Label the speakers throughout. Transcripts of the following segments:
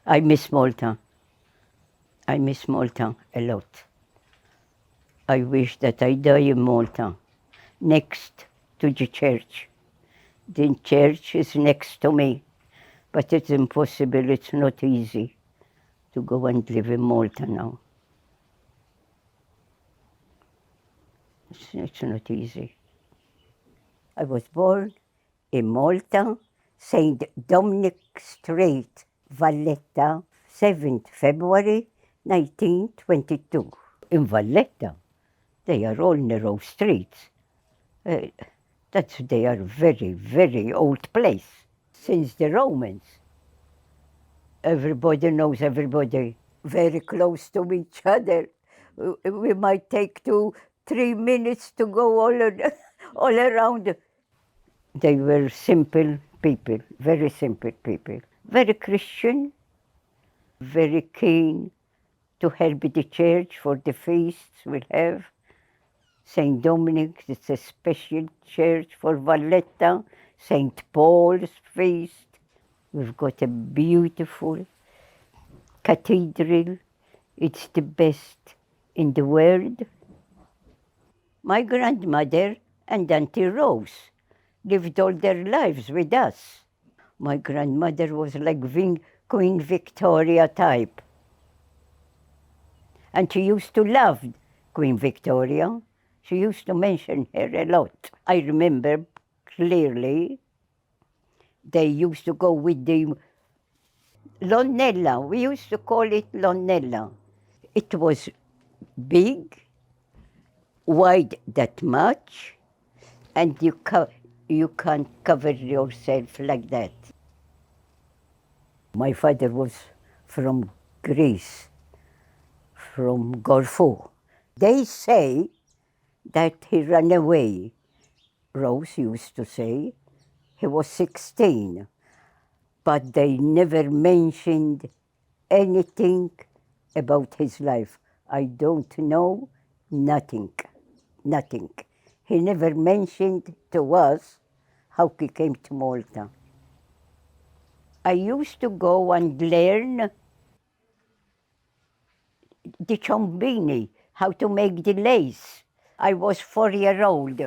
Speaker 1: I miss Malta. I miss Malta a lot. I wish that I die in Malta, next to the church. The church is next to me, but it's impossible, it's not easy to go and live in Malta now. It's not easy. I was born in Malta, St. Dominic Street, Valletta, 7th February 1922. In Valletta, they are all narrow streets. They are very, very old place. Since the Romans, everybody knows everybody, very close to each other. We might take 2-3 minutes to go all around. They were simple people, very simple people. Very Christian, very keen to help the church for the feasts we'll have. St. Dominic, it's a special church for Valletta, St. Paul's feast. We've got a beautiful cathedral. It's the best in the world. My grandmother and Auntie Rose lived all their lives with us. My grandmother was like Queen Victoria type. And she used to love Queen Victoria. She used to mention her a lot. I remember clearly they used to go with the Lonella. We used to call it Lonella. It was big, wide that much, and you can't cover yourself like that. My father was from Greece, from Corfu. They say that he ran away. Rose used to say he was 16, but they never mentioned anything about his life. I don't know nothing. He never mentioned to us how he came to Malta. I used to go and learn the ciombini, how to make the lace. I was 4-year-old,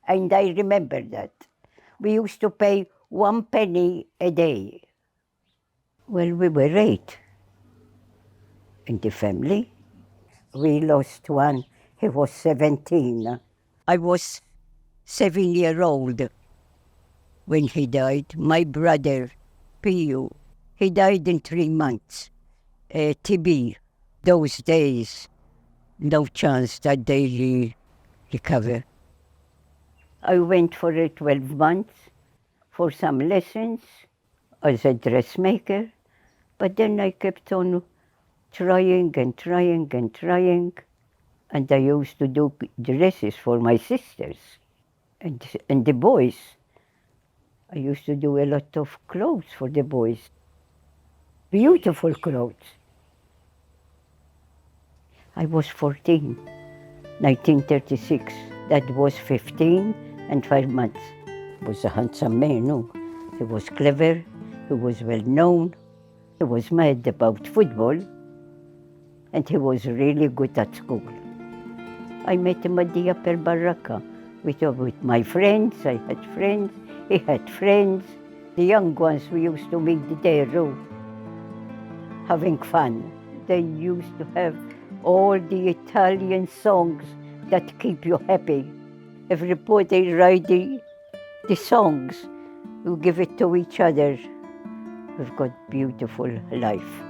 Speaker 1: and I remember that. We used to pay 1 penny a day. Well, we were 8 in the family. We lost one, he was 17. I was 7-year-old when he died. My brother, Pio, he died in 3 months, TB. Those days, no chance that they recover. I went for 12 months for some lessons as a dressmaker, but then I kept on trying, and I used to do dresses for my sisters and the boys. I used to do a lot of clothes for the boys, beautiful clothes. I was 14, 1936. That was 15 and 5 months. He was a handsome man, no? He was clever, he was well known, he was mad about football, and he was really good at school. I met him at the upper baracca with my friends. I had friends, he had friends. The young ones, we used to meet there, having fun. They used to have all the Italian songs that keep you happy. Everybody write the songs, we give it to each other. We've got beautiful life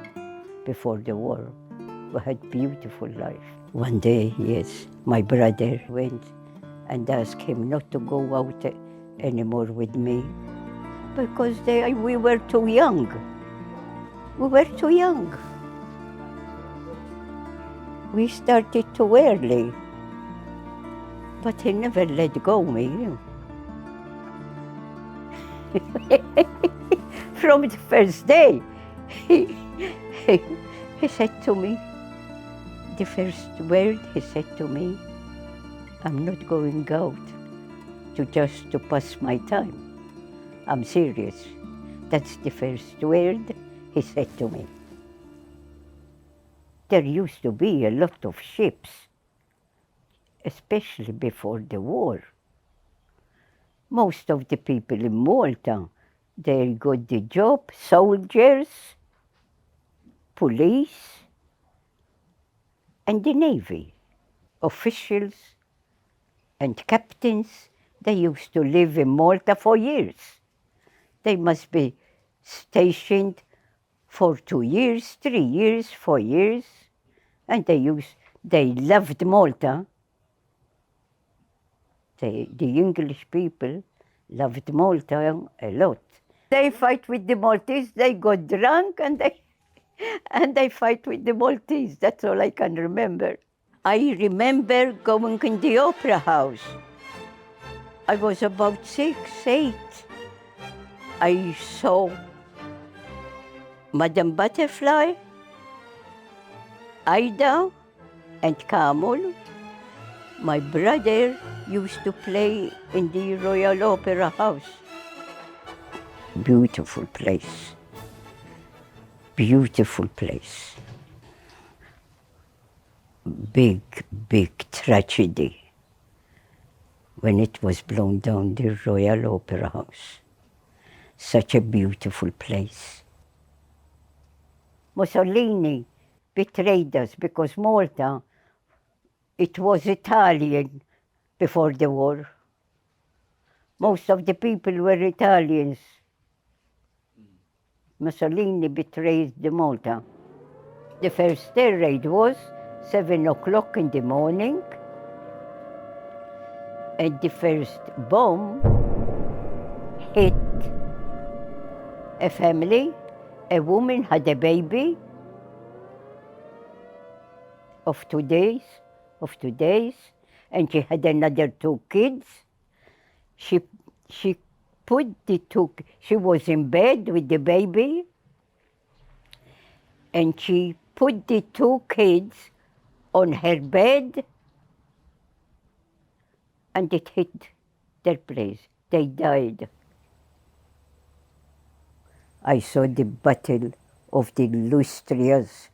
Speaker 1: before the war. We had beautiful life. One day, yes, my brother went and asked him not to go out anymore with me because we were too young. We were too young. We started too early, but he never let go of me. From the first day, he said to me, the first word he said to me, I'm not going out just to pass my time. I'm serious. That's the first word he said to me. There used to be a lot of ships, especially before the war. Most of the people in Malta, they got the job, soldiers, police, and the navy. Officials and captains, they used to live in Malta for years. They must be stationed for 2 years, 3 years, 4 years, and they loved Malta. The English people loved Malta a lot. They fight with the Maltese, they got drunk and they fight with the Maltese. That's all I can remember. I remember going in the opera house. I was about 6, 8. I saw Madame Butterfly, Ida, and Camel. My brother used to play in the Royal Opera House. Beautiful place. Beautiful place. Big, big tragedy when it was blown down, the Royal Opera House. Such a beautiful place. Mussolini betrayed us because Malta, it was Italian before the war. Most of the people were Italians. Mussolini betrayed the Malta. The first air raid was 7 o'clock in the morning, and the first bomb hit a family. A woman had a baby of 2 days, and she had another 2 kids. She was in bed with the baby, and she put the 2 kids on her bed, and it hit their place. They died. I saw the Battle of the Lustrias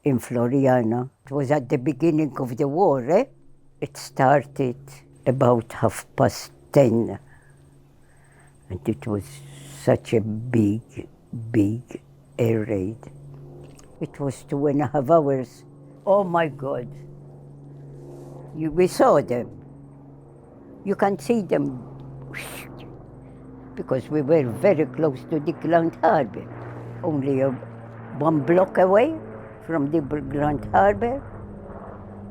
Speaker 1: in Floriana. It was at the beginning of the war, eh? It started about 10:30, and it was such a big, big air raid. It was 2.5 hours. Oh my God. We saw them. You can see them because we were very close to the Grand Harbor, only 1 block away from the Grand Harbor.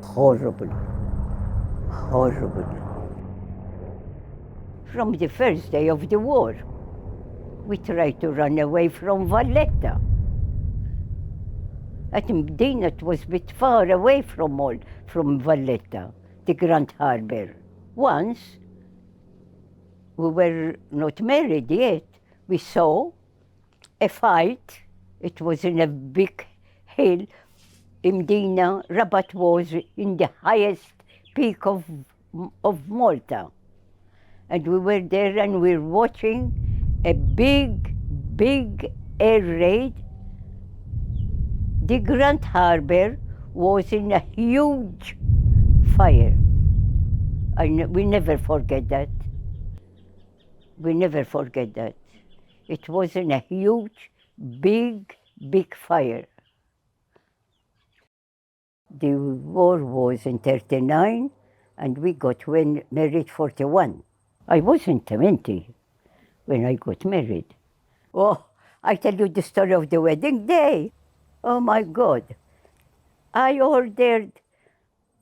Speaker 1: Horrible, horrible. From the first day of the war, we tried to run away from Valletta. At Medina, it was a bit far away from Valletta, the Grand Harbor. Once, we were not married yet, we saw a fight. It was in a big hill in Medina. Rabat was in the highest peak of Malta. And we were there and we were watching a big, big air raid. The Grand Harbor was in a huge fire. We never forget that. We never forget that. It was in a huge, big, big fire. The war was in 1939, and we got married 1941. I wasn't 20 when I got married. Oh, I tell you the story of the wedding day. Oh my God. I ordered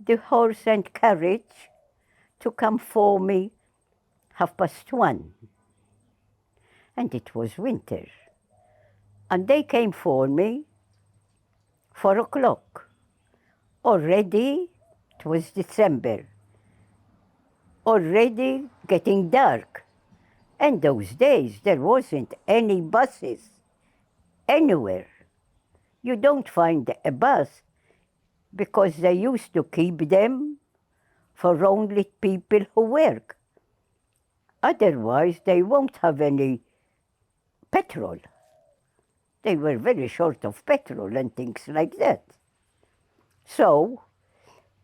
Speaker 1: the horse and carriage to come for me 1:30. And it was winter. And they came for me 4 o'clock. Already, it was December. Already getting dark. And those days, there wasn't any buses anywhere. You don't find a bus because they used to keep them for only people who work. Otherwise, they won't have any petrol. They were very short of petrol and things like that. So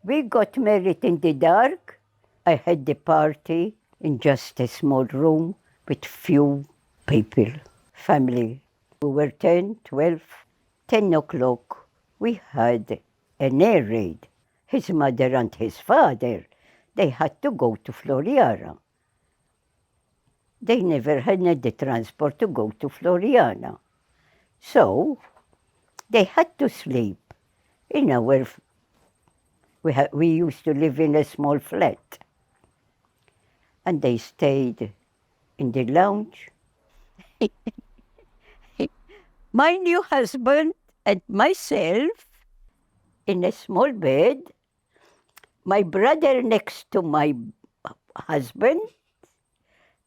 Speaker 1: we got married in the dark. I had the party in just a small room with few people, family. We were 10, 12, 10 o'clock. We had an air raid. His mother and his father, they had to go to Floriana. They never had the transport to go to Floriana. So they had to sleep in our, we used to live in a small flat. And they stayed in the lounge. My new husband and myself in a small bed, my brother next to my husband,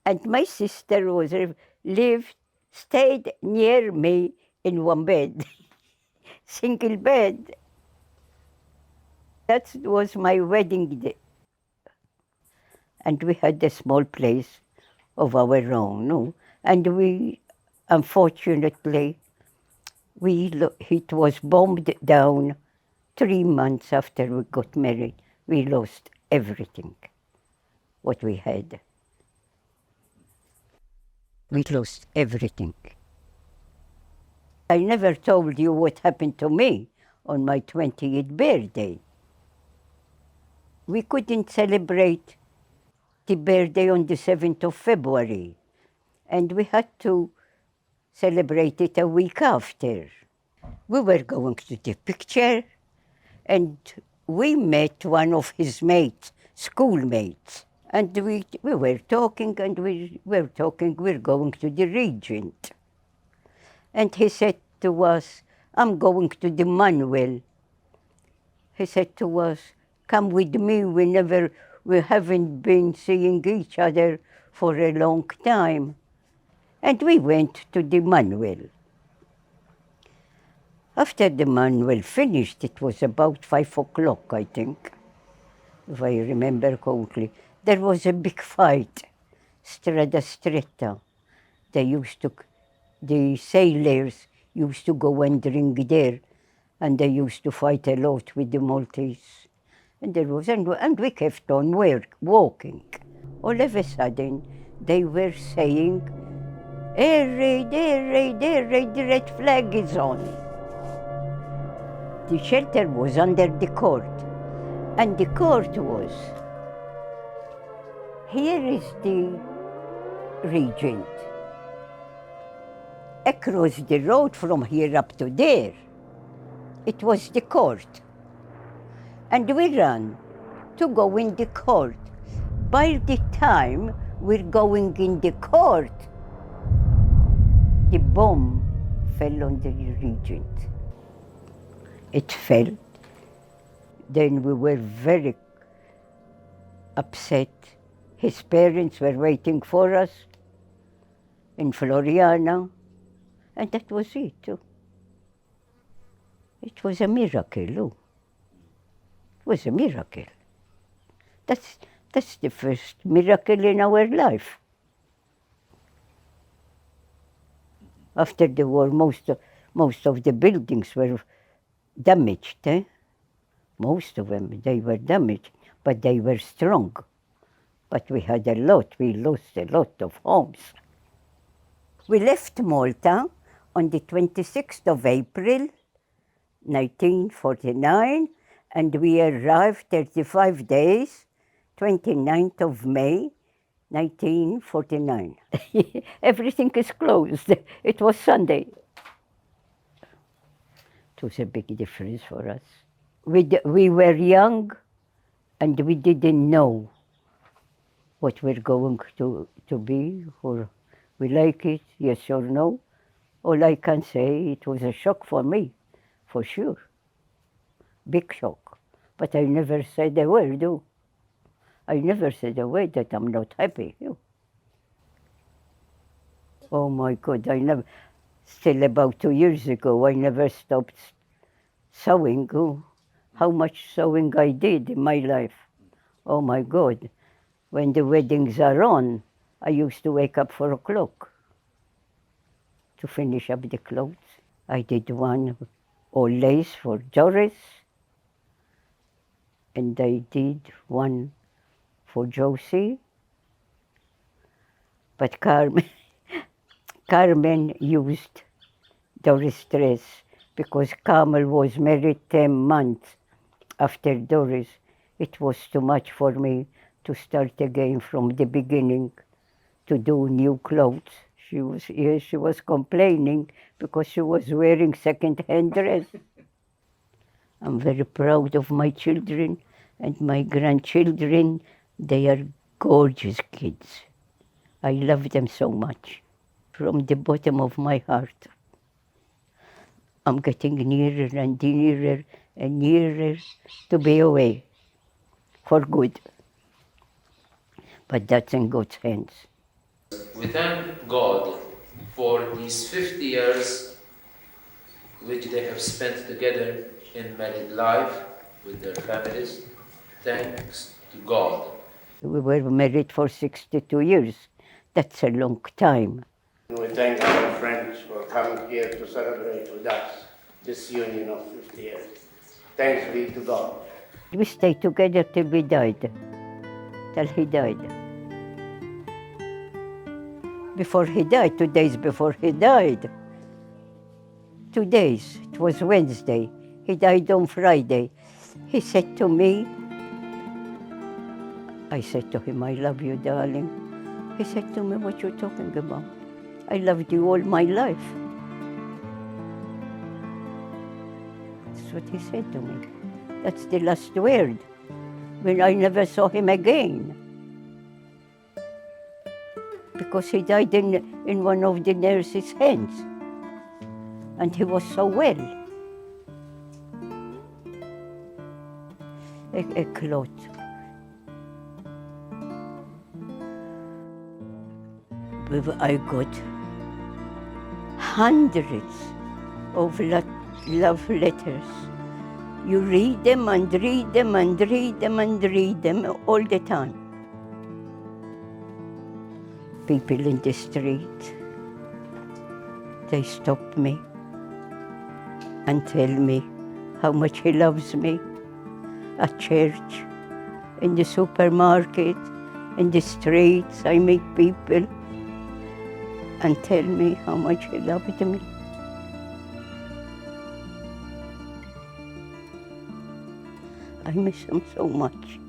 Speaker 1: and my sister stayed near me in one bed, single bed. That was my wedding day. And we had a small place of our own, no? And we, unfortunately, it was bombed down 3 months after we got married. We lost everything, what we had. We lost everything. I never told you what happened to me on my 20th birthday. We couldn't celebrate the birthday on the 7th of February, and we had to celebrate it a week after. We were going to the picture, and we met one of his mates, schoolmates. And we were talking, and we were talking, we're going to the Regent. And he said to us, I'm going to the Manuel. He said to us, come with me, we haven't been seeing each other for a long time. And we went to the Manuel. After the Manuel finished, it was about 5 o'clock, I think, if I remember correctly. There was a big fight, strada stretta. The sailors used to go and drink there, and they used to fight a lot with the Maltese. And we kept on walking. All of a sudden, they were saying, air raid, air raid, air raid, the red flag is on. The shelter was under the court, and the court was, here is the Regent. Across the road from here up to there, it was the court. And we ran to go in the court. By the time we're going in the court, the bomb fell on the Regent. It fell. Then we were very upset. His parents were waiting for us in Floriana, and that was it. It was a miracle. It was a miracle. That's the first miracle in our life. After the war, most of the buildings were damaged. Most of them, they were damaged, but they were strong. But we had we lost a lot of homes. We left Malta on the 26th of April, 1949, and we arrived 35 days, 29th of May, 1949. Everything is closed. It was Sunday. It was a big difference for us. We were young, and we didn't know what we're going to be, or we like it, yes or no. All I can say, it was a shock for me, for sure. Big shock. But I never said a word, I never said a word that I'm not happy. Oh my God, still about 2 years ago, I never stopped sewing. How much sewing I did in my life. Oh my God. When the weddings are on, I used to wake up 4 o'clock to finish up the clothes. I did one all lace for Doris. and I did one for Josie, but Carmen used Doris' dress because Carmel was married 10 months after Doris. It was too much for me to start again from the beginning to do new clothes. She was complaining because she was wearing second-hand dress. I'm very proud of my children and my grandchildren. They are gorgeous kids. I love them so much from the bottom of my heart. I'm getting nearer and nearer and nearer to be away for good. But that's in God's hands.
Speaker 2: We thank God for these 50 years which they have spent together in married life with their families. Thanks to God.
Speaker 1: We were married for 62 years. That's a long time.
Speaker 3: We thank our friends for coming here to celebrate with us this union of 50 years. Thanks be to God.
Speaker 1: We stayed together till we died, till he died. Before he died, 2 days before he died. 2 days, it was Wednesday. He died on Friday. He said to me, I said to him, I love you, darling. He said to me, what you talking about? I loved you all my life. That's what he said to me. That's the last word, when I never saw him again. Because he died in one of the nurses' hands. And he was so well. A clot. I got hundreds of love letters. You read them and read them and read them and read them all the time. People in the street, they stop me and tell me how much he loves me. At church, in the supermarket, in the streets, I meet people and tell me how much he loved me. I miss him so much.